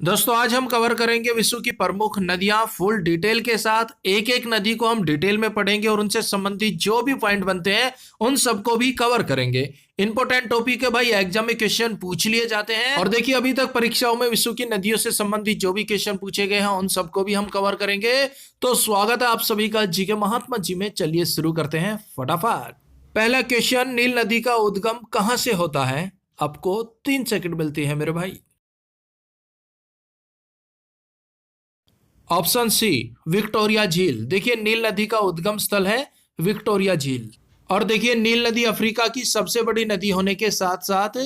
दोस्तों आज हम कवर करेंगे विश्व की प्रमुख नदियां फुल डिटेल के साथ। एक एक नदी को हम डिटेल में पढ़ेंगे और उनसे संबंधित जो भी पॉइंट बनते हैं उन सबको भी कवर करेंगे। इंपॉर्टेंट टॉपिक है भाई, एग्जाम में क्वेश्चन पूछ लिए जाते हैं। और देखिए अभी तक परीक्षाओं में विश्व की नदियों से संबंधित जो भी क्वेश्चन पूछे गए हैं उन सबको भी हम कवर करेंगे। तो स्वागत है आप सभी का जी के महात्मा जी में। चलिए शुरू करते हैं फटाफट। पहला क्वेश्चन, नील नदी का उद्गम कहां से होता है? आपको 3 सेकंड मिलती है मेरे भाई। ऑप्शन सी विक्टोरिया झील। देखिए नील नदी का उद्गम स्थल है विक्टोरिया झील। और देखिए नील नदी अफ्रीका की सबसे बड़ी नदी होने के साथ साथ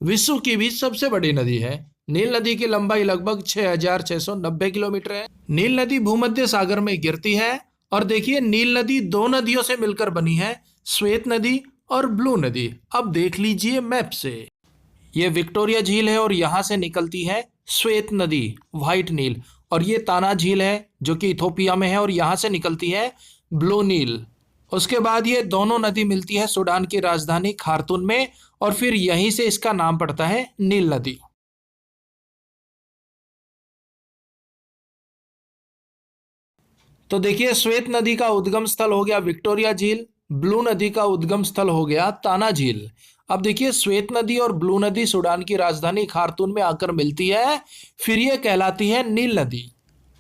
विश्व की भी सबसे बड़ी नदी है। नील नदी की लंबाई लगभग 6,690 किलोमीटर है। नील नदी भूमध्य सागर में गिरती है। और देखिए नील नदी दो नदियों से मिलकर बनी है, श्वेत नदी और ब्लू नदी। अब देख लीजिए मैप से, ये विक्टोरिया झील है और यहां से निकलती है श्वेत नदी, व्हाइट नील। और ये ताना झील है जो कि इथोपिया में है और यहां से निकलती है ब्लू नील। उसके बाद ये दोनों नदी मिलती है सूडान की राजधानी खार्तूम में और फिर यहीं से इसका नाम पड़ता है नील नदी। तो देखिए श्वेत नदी का उद्गम स्थल हो गया विक्टोरिया झील, ब्लू नदी का उद्गम स्थल हो गया ताना झील। अब देखिए श्वेत नदी और ब्लू नदी सूडान की राजधानी खार्तूम में आकर मिलती है, फिर ये कहलाती है नील नदी।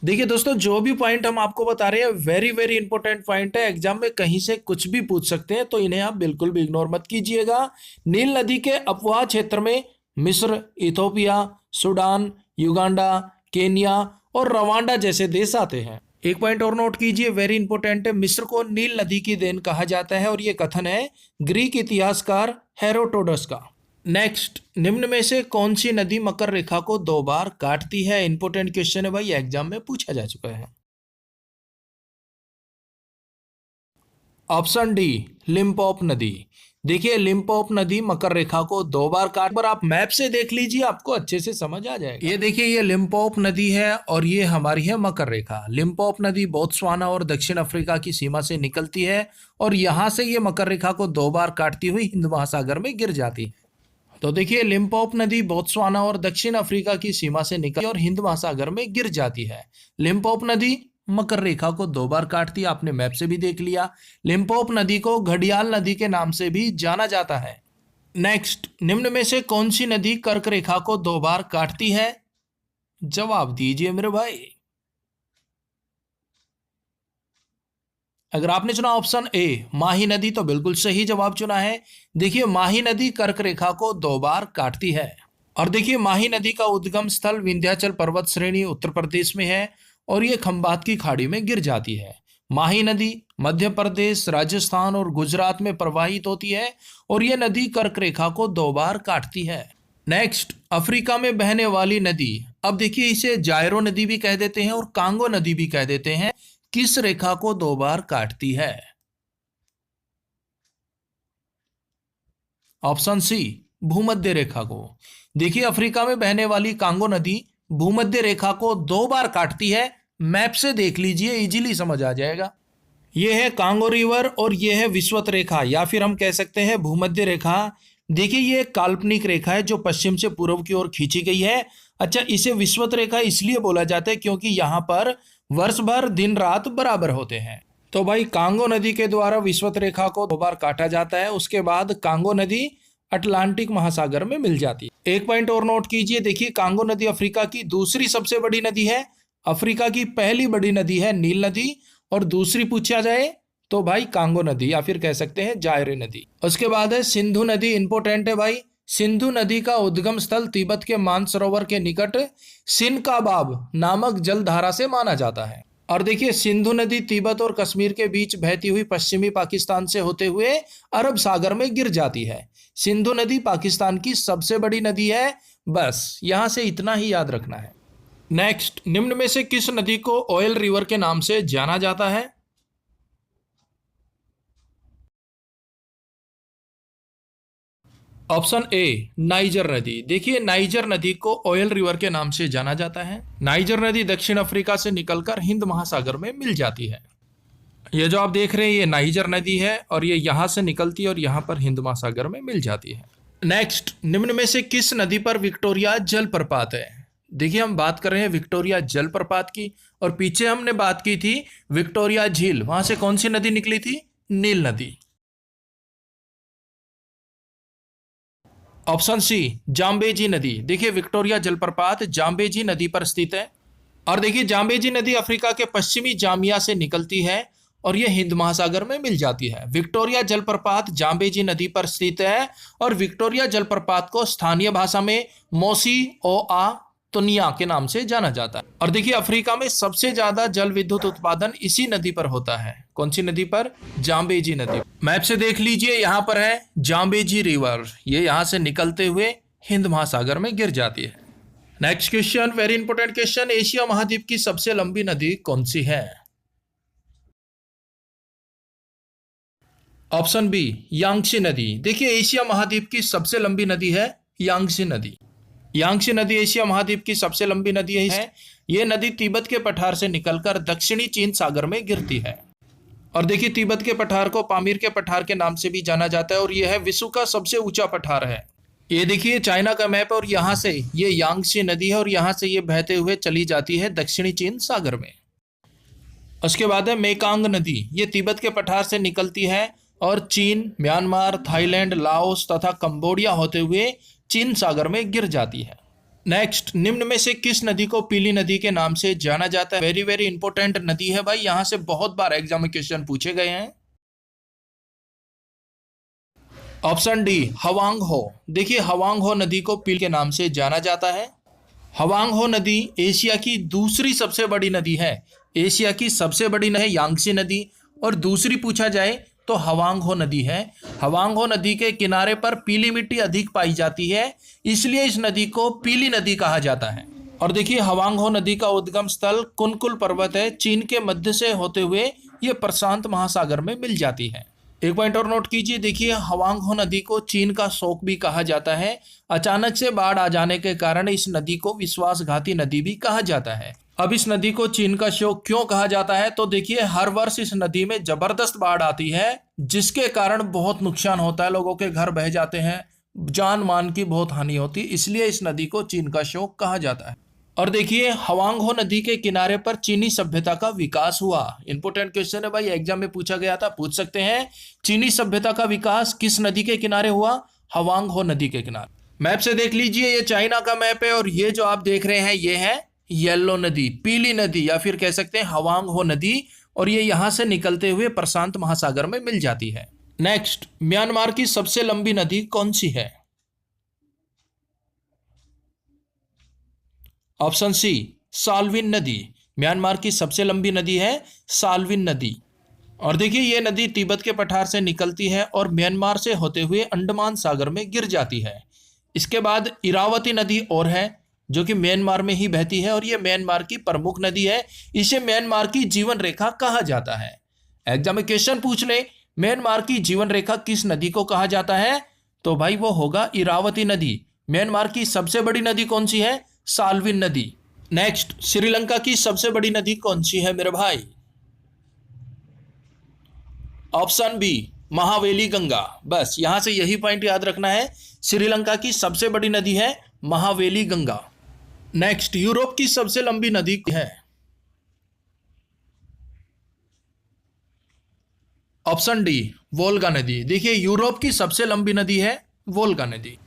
देखिए दोस्तों जो भी पॉइंट हम आपको बता रहे हैं वेरी वेरी इंपॉर्टेंट पॉइंट है, एग्जाम में कहीं से कुछ भी पूछ सकते हैं, तो इन्हें आप बिल्कुल भी इग्नोर मत कीजिएगा। नील नदी के अपवाह क्षेत्र में मिस्र, इथोपिया, सूडान, युगांडा, केन्या और रवांडा जैसे देश आते हैं। एक पॉइंट और नोट कीजिए, वेरी इंपॉर्टेंट है, मिस्र को नील नदी की देन कहा जाता है और यह कथन है ग्रीक इतिहासकार हेरोडोटस का। नेक्स्ट, निम्न में से कौन सी नदी मकर रेखा को 2 बार काटती है? इंपॉर्टेंट क्वेश्चन है भाई, एग्जाम में पूछा जा चुका है। ऑप्शन डी लिम्पोप नदी। देखिए लिम्पोप नदी मकर रेखा को 2 बार काट पर आप मैप से देख लीजिए, आपको अच्छे से समझ आ जाएगा। ये देखिए ये लिम्पोप नदी है और ये हमारी है मकर रेखा। लिम्पोप नदी बोत्सवाना और दक्षिण अफ्रीका की सीमा से निकलती है और यहां से ये मकर रेखा को 2 बार काटती हुई हिंद महासागर में गिर जाती है। तो देखिए लिम्पोप नदी बोत्सवाना और दक्षिण अफ्रीका की सीमा से निकलती और हिंद महासागर में गिर जाती है। लिम्पोप नदी मकर रेखा को 2 बार काटती है, आपने मैप से भी देख लिया। लिम्पोप नदी को घड़ियाल नदी के नाम से भी जाना जाता है। नेक्स्ट, निम्न में से कौन सी नदी कर्क रेखा को 2 बार काटती है? जवाब दीजिए मेरे भाई। अगर आपने चुना ऑप्शन ए माही नदी तो बिल्कुल सही जवाब चुना है। देखिए माही नदी कर्क रेखा को 2 बार काटती है। और देखिए माही नदी का उद्गम स्थल विंध्याचल पर्वत श्रेणी उत्तर प्रदेश में है और ये खंबात की खाड़ी में गिर जाती है। माही नदी मध्य प्रदेश, राजस्थान और गुजरात में प्रवाहित होती है और ये नदी कर्क रेखा को 2 बार काटती है। नेक्स्ट, अफ्रीका में बहने वाली नदी, अब देखिए इसे जायरो नदी भी कह देते हैं और कांगो नदी भी कह देते हैं, किस रेखा को 2 बार काटती है? ऑप्शन सी भूमध्य रेखा को। देखिए अफ्रीका में बहने वाली कांगो नदी भूमध्य रेखा को 2 बार काटती है। मैप से देख लीजिए, इजीली समझ आ जाएगा। यह है कांगो रिवर और यह है विषुवत रेखा या फिर हम कह सकते हैं भूमध्य रेखा। देखिए ये एक काल्पनिक रेखा है जो पश्चिम से पूर्व की ओर खींची गई है। अच्छा, इसे विषुवत रेखा इसलिए बोला जाता है क्योंकि यहां पर वर्ष भर दिन रात बराबर होते हैं। तो भाई कांगो नदी के द्वारा विषुवत रेखा को 2 बार काटा जाता है। उसके बाद कांगो नदी अटलांटिक महासागर में मिल जाती है। एक पॉइंट और नोट कीजिए, देखिए कांगो नदी अफ्रीका की दूसरी सबसे बड़ी नदी है। अफ्रीका की पहली बड़ी नदी है नील नदी और दूसरी पूछा जाए तो भाई कांगो नदी या फिर कह सकते हैं जायरे नदी। उसके बाद है सिंधु नदी। इंपोर्टेंट है भाई, सिंधु नदी का उद्गम स्थल तिब्बत के मानसरोवर के निकट सिनकाबाब नामक जलधारा से माना जाता है। और देखिए सिंधु नदी तिब्बत और कश्मीर के बीच बहती हुई पश्चिमी पाकिस्तान से होते हुए अरब सागर में गिर जाती है। सिंधु नदी पाकिस्तान की सबसे बड़ी नदी है। बस यहां से इतना ही याद रखना है। नेक्स्ट, निम्न में से किस नदी को ऑयल रिवर के नाम से जाना जाता है? ऑप्शन ए नाइजर नदी। देखिए नाइजर नदी को ऑयल रिवर के नाम से जाना जाता है। नाइजर नदी दक्षिण अफ्रीका से निकलकर हिंद महासागर में मिल जाती है। ये जो आप देख रहे हैं ये नाइजर नदी है और ये यहां से निकलती है और यहां पर हिंद महासागर में मिल जाती है। नेक्स्ट, निम्न में से किस नदी पर विक्टोरिया जलप्रपात है? देखिए हम बात कर रहे हैं विक्टोरिया जलप्रपात की, और पीछे हमने बात की थी विक्टोरिया झील, वहां से कौन सी नदी निकली थी? नील नदी। ऑप्शन सी जाम्बेजी नदी। देखिए विक्टोरिया जलप्रपात जाम्बेजी नदी पर स्थित है, और देखिए जाम्बेजी नदी अफ्रीका के पश्चिमी जाम्बिया से निकलती है और यह हिंद महासागर में मिल जाती है। विक्टोरिया जलप्रपात जाम्बेजी नदी पर स्थित है, और विक्टोरिया जलप्रपात को स्थानीय भाषा में मोसी ओ आ तुनिया के नाम से जाना जाता है। और देखिए अफ्रीका में सबसे ज्यादा जल विद्युत उत्पादन इसी नदी पर होता है। कौन सी नदी पर? जाम्बेजी नदी। मैप से देख लीजिए, यहाँ पर है जाम्बेजी रिवर, ये यहाँ से निकलते हुए हिंद महासागर में गिर जाती है। Next question, very important question, Asia महाद्वीप की सबसे लंबी नदी कौन सी है? ऑप्शन बी यांगसी नदी। देखिए एशिया महाद्वीप की सबसे लंबी नदी है यांगसी नदी। यांगसी नदी एशिया महाद्वीप की सबसे लंबी नदी है। यह नदी तिब्बत के पठार से निकलकर दक्षिणी चीन सागर में गिरती है। और देखिए तिब्बत के पठार को पामीर के पठार के नाम से भी जाना जाता है, और यह है विश्व का सबसे ऊंचा पठार है। ये देखिए चाइना का मैप है, और यहाँ से ये यांगसी नदी है, और यहाँ से ये बहते हुए चली जाती है दक्षिणी चीन सागर में। उसके बाद है मेकांग नदी, ये तिब्बत के पठार से निकलती है और चीन, म्यांमार, थाईलैंड, लाओस तथा कंबोडिया होते हुए चीन सागर में गिर जाती है। नेक्स्ट, निम्न में से किस नदी को पीली नदी के नाम से जाना जाता है? वेरी वेरी इंपॉर्टेंट नदी है भाई, यहां से बहुत बार एग्जाम में क्वेश्चन पूछे गए हैं। ऑप्शन डी हवांग हो। देखिए हवांग हो नदी को पील के नाम से जाना जाता है। हवांग हो नदी एशिया की दूसरी सबसे बड़ी नदी है। एशिया की सबसे बड़ी नदी है यांगसी नदी, और दूसरी पूछा जाए तो हवांग हो नदी है। हवांग हो नदी के किनारे पर पीली मिट्टी अधिक पाई जाती है, इसलिए इस नदी को पीली नदी कहा जाता है। और देखिए हवांग हो नदी का उद्गम स्थल कुनकुल पर्वत है, चीन के मध्य से होते हुए ये प्रशांत महासागर में मिल जाती है। एक पॉइंट और नोट कीजिए, देखिए हवांग हो नदी को चीन का शोक भी कहा जाता है। अचानक से बाढ़ आ जाने के कारण इस नदी को विश्वासघाती नदी भी कहा जाता है। अब इस नदी को चीन का शोक क्यों कहा जाता है? तो देखिए हर वर्ष इस नदी में जबरदस्त बाढ़ आती है, जिसके कारण बहुत नुकसान होता है, लोगों के घर बह जाते हैं, जान मान की बहुत हानि होती है, इसलिए इस नदी को चीन का शोक कहा जाता है। और देखिए हवांग हो नदी के किनारे पर चीनी सभ्यता का विकास हुआ। इंपोर्टेंट क्वेश्चन है भाई, एग्जाम में पूछा गया था, पूछ सकते हैं। चीनी सभ्यता का विकास किस नदी के किनारे हुआ? हवांग हो नदी के किनारे। मैप से देख लीजिए, ये चाइना का मैप है, और ये जो आप देख रहे हैं ये है येलो नदी, पीली नदी, या फिर कह सकते हैं हवांग हो नदी, और ये यहां से निकलते हुए प्रशांत महासागर में मिल जाती है। नेक्स्ट, म्यांमार की सबसे लंबी नदी कौन सी है? ऑप्शन सी साल्विन नदी। म्यांमार की सबसे लंबी नदी है साल्विन नदी। और देखिए ये नदी तिब्बत के पठार से निकलती है और म्यांमार से होते हुए अंडमान सागर में गिर जाती है। इसके बाद इरावती नदी और है, जो कि म्यांमार में ही बहती है, और ये म्यांमार की प्रमुख नदी है। इसे म्यांमार की जीवन रेखा कहा जाता है। एग्जाम में क्वेश्चन पूछ ले, म्यांमार की जीवन रेखा किस नदी को कहा जाता है? तो भाई वो होगा इरावती नदी। म्यांमार की सबसे बड़ी नदी कौन सी है? साल्विन नदी। नेक्स्ट, श्रीलंका की सबसे बड़ी नदी कौन सी है मेरे भाई? Option B Mahaweli Ganga. बस यहां से यही पॉइंट याद रखना है, श्रीलंका की सबसे बड़ी नदी है महावेली गंगा। नेक्स्ट, यूरोप की सबसे लंबी नदी है? ऑप्शन डी वोल्गा नदी। देखिए यूरोप की सबसे लंबी नदी है वोल्गा नदी।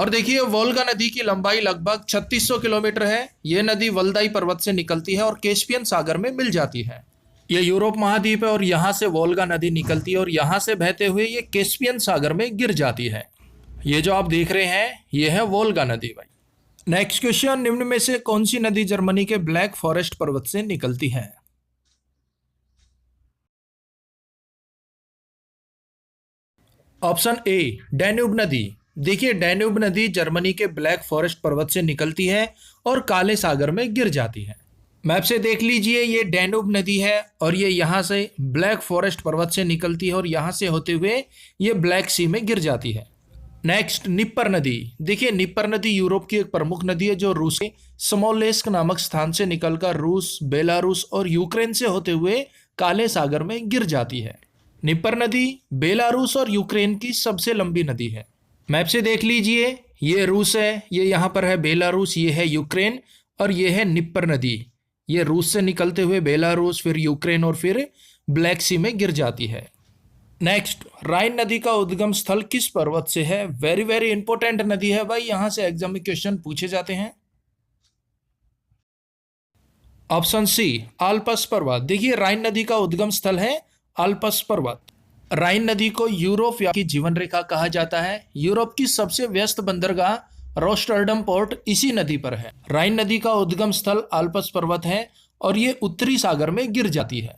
और देखिए वोल्गा नदी की लंबाई लगभग 3600 किलोमीटर है। यह नदी वल्दाई पर्वत से निकलती है और कैस्पियन सागर में मिल जाती है। यह यूरोप महाद्वीप है और यहां से वोल्गा नदी निकलती है और यहां से बहते हुए ये कैस्पियन सागर में गिर जाती है। ये जो आप देख रहे हैं ये है वोल्गा नदी भाई। नेक्स्ट क्वेश्चन, निम्न में से कौन सी नदी जर्मनी के ब्लैक फॉरेस्ट पर्वत से निकलती है? ऑप्शन ए डैन्यूब नदी। देखिए डैन्यूब नदी जर्मनी के ब्लैक फॉरेस्ट पर्वत से निकलती है और काले सागर में गिर जाती है। मैप से देख लीजिए, ये डैन्यूब नदी है और ये यहाँ से ब्लैक फॉरेस्ट पर्वत से निकलती है और यहाँ से होते हुए ये ब्लैक सी में गिर जाती है। नेक्स्ट, निप्पर नदी। देखिए निप्पर नदी यूरोप की एक प्रमुख नदी है जो रूस के स्मोलेंस्क नामक स्थान से निकलकर रूस, बेलारूस और यूक्रेन से होते हुए काले सागर में गिर जाती है। निप्पर नदी बेलारूस और यूक्रेन की सबसे लंबी नदी है। मैप से देख लीजिए, ये रूस है, ये यहाँ पर है बेलारूस, ये है यूक्रेन और ये है निप्पर नदी। ये रूस से निकलते हुए बेलारूस, फिर यूक्रेन और फिर ब्लैक सी में गिर जाती है। नेक्स्ट, राइन नदी का उद्गम स्थल किस पर्वत से है? वेरी वेरी इंपॉर्टेंट नदी है भाई, यहां से एग्जाम में क्वेश्चन पूछे जाते हैं। ऑप्शन सी, आल्पस पर्वत। देखिए राइन नदी का उद्गम स्थल है आल्पस पर्वत। राइन नदी को यूरोप की जीवन रेखा कहा जाता है। यूरोप की सबसे व्यस्त बंदरगाह रोस्टरडम पोर्ट इसी नदी पर है। राइन नदी का उद्गम स्थल आल्पस पर्वत है और ये उत्तरी सागर में गिर जाती है।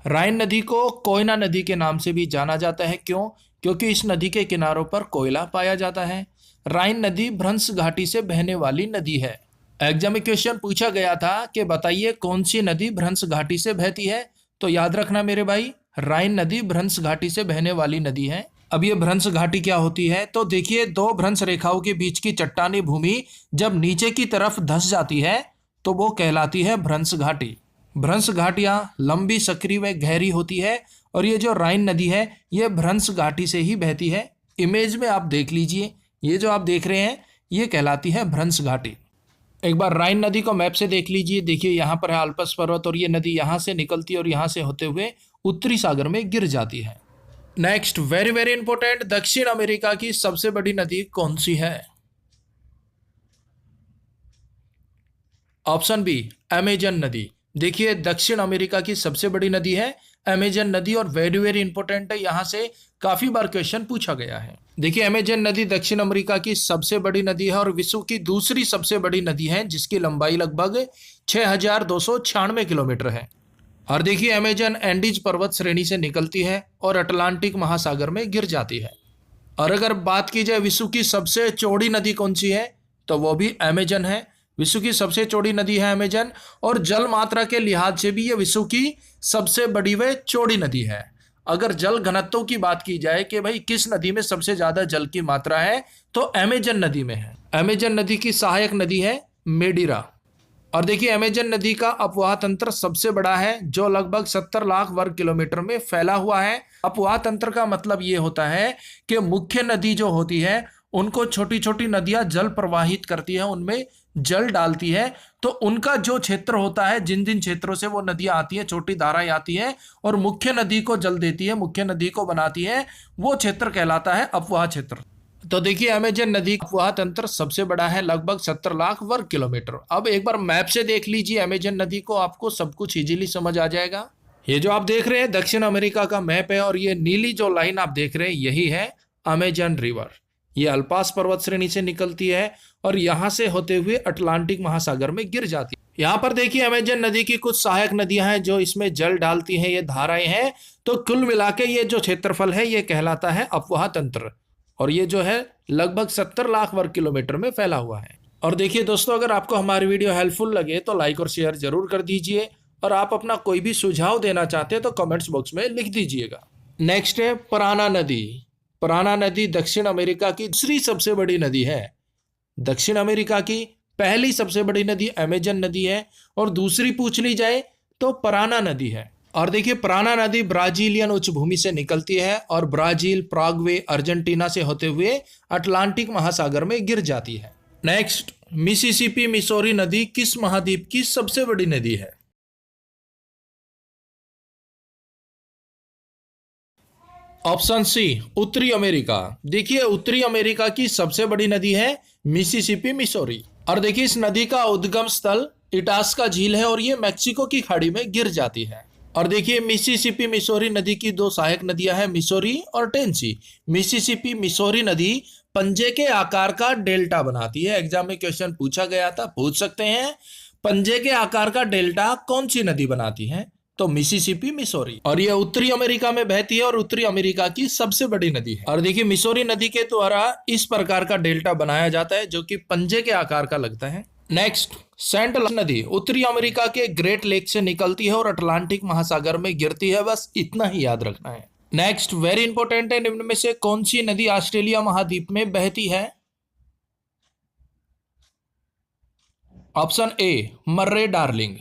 राइन नदी को कोयना नदी के नाम से भी जाना जाता है। क्यों? क्योंकि इस नदी के किनारों पर कोयला पाया जाता है। राइन नदी भ्रंश घाटी से बहने वाली नदी है। एग्जाम में क्वेश्चन पूछा गया था कि बताइए कौन सी नदी भ्रंश घाटी से बहती है, तो याद रखना मेरे भाई, राइन नदी भ्रंश घाटी से बहने वाली नदी है। अब ये भ्रंश घाटी क्या होती है? तो देखिए, दो भ्रंश रेखाओं के बीच की चट्टानी भूमि जब नीचे की तरफ धंस जाती है तो वो कहलाती है भ्रंश घाटी। भ्रंश घाटियां लंबी, सक्रिय व गहरी होती है और ये जो राइन नदी है ये भ्रंश घाटी से ही बहती है। इमेज में आप देख लीजिए, ये जो आप देख रहे हैं ये कहलाती है भ्रंश घाटी। एक बार राइन नदी को मैप से देख लीजिए। देखिए यहाँ पर है आल्पस पर्वत और ये नदी यहाँ से निकलती है और यहाँ से होते हुए उत्तरी सागर में गिर जाती है। नेक्स्ट, वेरी वेरी इंपॉर्टेंट, दक्षिण अमेरिका की सबसे बड़ी नदी कौन सी है? ऑप्शन बी, अमेजन नदी। देखिए दक्षिण अमेरिका की सबसे बड़ी नदी है अमेजन नदी और वेरी वेरी इंपॉर्टेंट है, यहां से काफी बार क्वेश्चन पूछा गया है। देखिए अमेजन नदी दक्षिण अमेरिका की सबसे बड़ी नदी है और विश्व की दूसरी सबसे बड़ी नदी है जिसकी लंबाई लगभग 6296 किलोमीटर है। और देखिए अमेजन एंडीज पर्वत श्रेणी से निकलती है और अटलांटिक महासागर में गिर जाती है। और अगर बात की जाए विश्व की सबसे चौड़ी नदी कौन सी है, तो वो भी अमेजन है। विश्व की सबसे चौड़ी नदी है अमेजन और जल मात्रा के लिहाज से भी ये विश्व की सबसे बड़ी व चौड़ी नदी है। अगर जल घनत्व की बात की जाए कि भाई किस नदी में सबसे ज्यादा जल की मात्रा है, तो अमेजन नदी में है। अमेजन नदी की सहायक नदी है मेडिरा। और देखिए अमेजन नदी का अपवाह तंत्र सबसे बड़ा है जो लगभग 70 लाख वर्ग किलोमीटर में फैला हुआ है। अपवाह तंत्र का मतलब ये होता है कि मुख्य नदी जो होती है उनको छोटी छोटी नदियां जल प्रवाहित करती है, उनमें जल डालती है, तो उनका जो क्षेत्र होता है, जिन जिन क्षेत्रों से वो नदियां आती है, छोटी धाराएं आती है और मुख्य नदी को जल देती है, मुख्य नदी को बनाती है, वो क्षेत्र कहलाता है अपवाह क्षेत्र। तो देखिए अमेजन नदी का अपवाह तंत्र सबसे बड़ा है, लगभग 70 लाख वर्ग किलोमीटर। अब एक बार मैप से देख लीजिए अमेजन नदी को, आपको सब कुछ इजीली समझ आ जाएगा। ये जो आप देख रहे हैं दक्षिण अमेरिका का मैप है और ये नीली जो लाइन आप देख रहे हैं यही है अमेजन रिवर। ये अल्पास पर्वत श्रेणी से निकलती है और यहां से होते हुए अटलांटिक महासागर में गिर जाती है। यहाँ पर देखिए अमेजन नदी की कुछ सहायक नदियां हैं जो इसमें जल डालती हैं, ये धाराएं हैं। तो कुल मिला के ये जो क्षेत्रफल है ये कहलाता है अपवाह तंत्र और ये जो है लगभग 70 लाख वर्ग किलोमीटर में फैला हुआ है। और देखिए दोस्तों, अगर आपको हमारी वीडियो हेल्पफुल लगे तो लाइक और शेयर जरूर कर दीजिए और आप अपना कोई भी सुझाव देना चाहते हैं तो कमेंट्स बॉक्स में लिख दीजिएगा। नेक्स्ट है पराना नदी। पराना नदी दक्षिण अमेरिका की दूसरी सबसे बड़ी नदी है। दक्षिण अमेरिका की पहली सबसे बड़ी नदी अमेजन नदी है और दूसरी पूछ ली जाए तो पराना नदी है। और देखिए पराना नदी ब्राजीलियन उच्च भूमि से निकलती है और ब्राजील, प्राग्वे, अर्जेंटीना से होते हुए अटलांटिक महासागर में गिर जाती है। नेक्स्ट, मिसिसिपी मिसौरी नदी किस महाद्वीप की सबसे बड़ी नदी है? ऑप्शन सी, उत्तरी अमेरिका। देखिए उत्तरी अमेरिका की सबसे बड़ी नदी है मिसिसिपी मिसौरी। और देखिए इस नदी का उद्गम स्थल इटास्का झील है और ये मैक्सिको की खाड़ी में गिर जाती है। और देखिए मिसिसिपी मिसौरी नदी की दो सहायक नदियां हैं, मिसौरी और टेनेसी। मिसिसिपी मिसौरी नदी पंजे के आकार का डेल्टा बनाती है। एग्जाम में क्वेश्चन पूछा गया था, पूछ सकते हैं पंजे के आकार का डेल्टा कौन सी नदी बनाती है, तो मिसिसिपी मिसौरी। और ये उत्तरी अमेरिका में बहती है और उत्तरी अमेरिका की सबसे बड़ी नदी है। और देखिए मिसौरी नदी के द्वारा इस प्रकार का डेल्टा बनाया जाता है जो कि पंजे के आकार का लगता है। नेक्स्ट, सेंट लॉरेंस नदी उत्तरी अमेरिका के ग्रेट लेक से निकलती है और अटलांटिक महासागर में गिरती है, बस इतना ही याद रखना है। नेक्स्ट, वेरी इंपॉर्टेंट है, निम्न में से कौन सी नदी ऑस्ट्रेलिया महाद्वीप में बहती है? Option A, Murray Darling.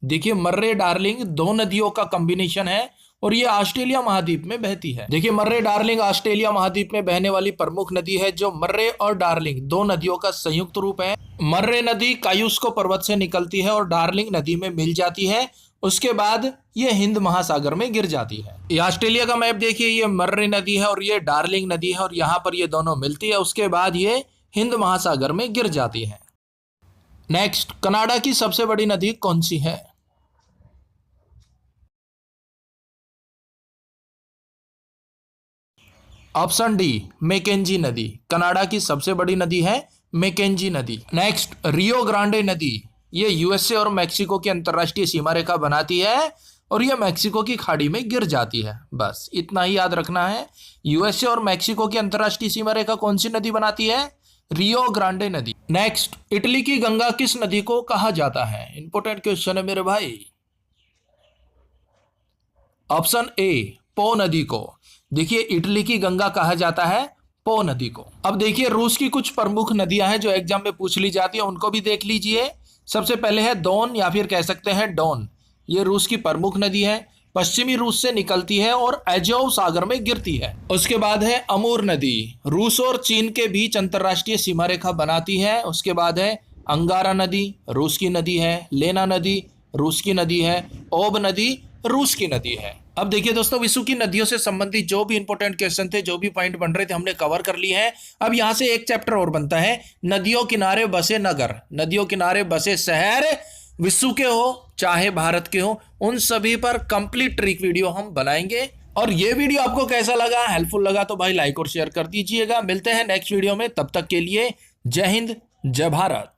देखिए मर्रे डार्लिंग दो नदियों का कॉम्बिनेशन है और ये ऑस्ट्रेलिया महाद्वीप में बहती है। देखिए मर्रे डार्लिंग ऑस्ट्रेलिया महाद्वीप में बहने वाली प्रमुख नदी है जो मर्रे और डार्लिंग दो नदियों का संयुक्त रूप है। मर्रे नदी कायुस्को पर्वत से निकलती है और डार्लिंग नदी में मिल जाती है। उसके बाद ये हिंद महासागर में गिर जाती है। ये ऑस्ट्रेलिया का मैप देखिए, ये मर्रे नदी है और ये डार्लिंग नदी है और यहाँ पर ये दोनों मिलती है। उसके बाद ये हिंद महासागर में गिर जाती है। नेक्स्ट, कनाडा की सबसे बड़ी नदी कौन सी है? ऑप्शन डी, मैकेंजी नदी। कनाडा की सबसे बड़ी नदी है मैकेंजी नदी। नेक्स्ट, रियो ग्रांडे नदी। ये यूएसए और मैक्सिको की अंतरराष्ट्रीय सीमा रेखा बनाती है और ये मैक्सिको की खाड़ी में गिर जाती है। बस इतना ही याद रखना है। यूएसए और मैक्सिको की अंतरराष्ट्रीय सीमा रेखा कौन सी नदी बनाती है? रियो ग्रांडे नदी। नेक्स्ट, इटली की गंगा किस नदी को कहा जाता है? इंपॉर्टेंट क्वेश्चन है मेरे भाई। ऑप्शन ए, पो नदी को। देखिए, इटली की गंगा कहा जाता है पो नदी को। अब देखिए, रूस की कुछ प्रमुख नदियां हैं जो एग्जाम में पूछ ली जाती है, उनको भी देख लीजिए। सबसे पहले है दोन या फिर कह सकते हैं डॉन। ये रूस की प्रमुख नदी है, पश्चिमी रूस से निकलती है और एजोव सागर में गिरती है। उसके बाद है अमूर नदी, रूस और चीन के बीच अंतरराष्ट्रीय सीमा रेखा बनाती है। उसके बाद है अंगारा नदी, रूस की नदी है। लेना नदी रूस की नदी है। ओब नदी रूस की नदी है। अब देखिए दोस्तों, विश्व की नदियों से संबंधित जो भी इंपॉर्टेंट क्वेश्चन थे, जो भी पॉइंट बन रहे थे, हमने कवर कर लिए हैं। अब यहां से एक चैप्टर और बनता है, नदियों किनारे बसे नगर, नदियों किनारे बसे शहर, विश्व के हो चाहे भारत के हो, उन सभी पर कंप्लीट ट्रिक वीडियो हम बनाएंगे। और ये वीडियो आपको कैसा लगा, हेल्पफुल लगा तो भाई लाइक और शेयर कर दीजिएगा। मिलते हैं नेक्स्ट वीडियो में, तब तक के लिए जय हिंद, जय भारत।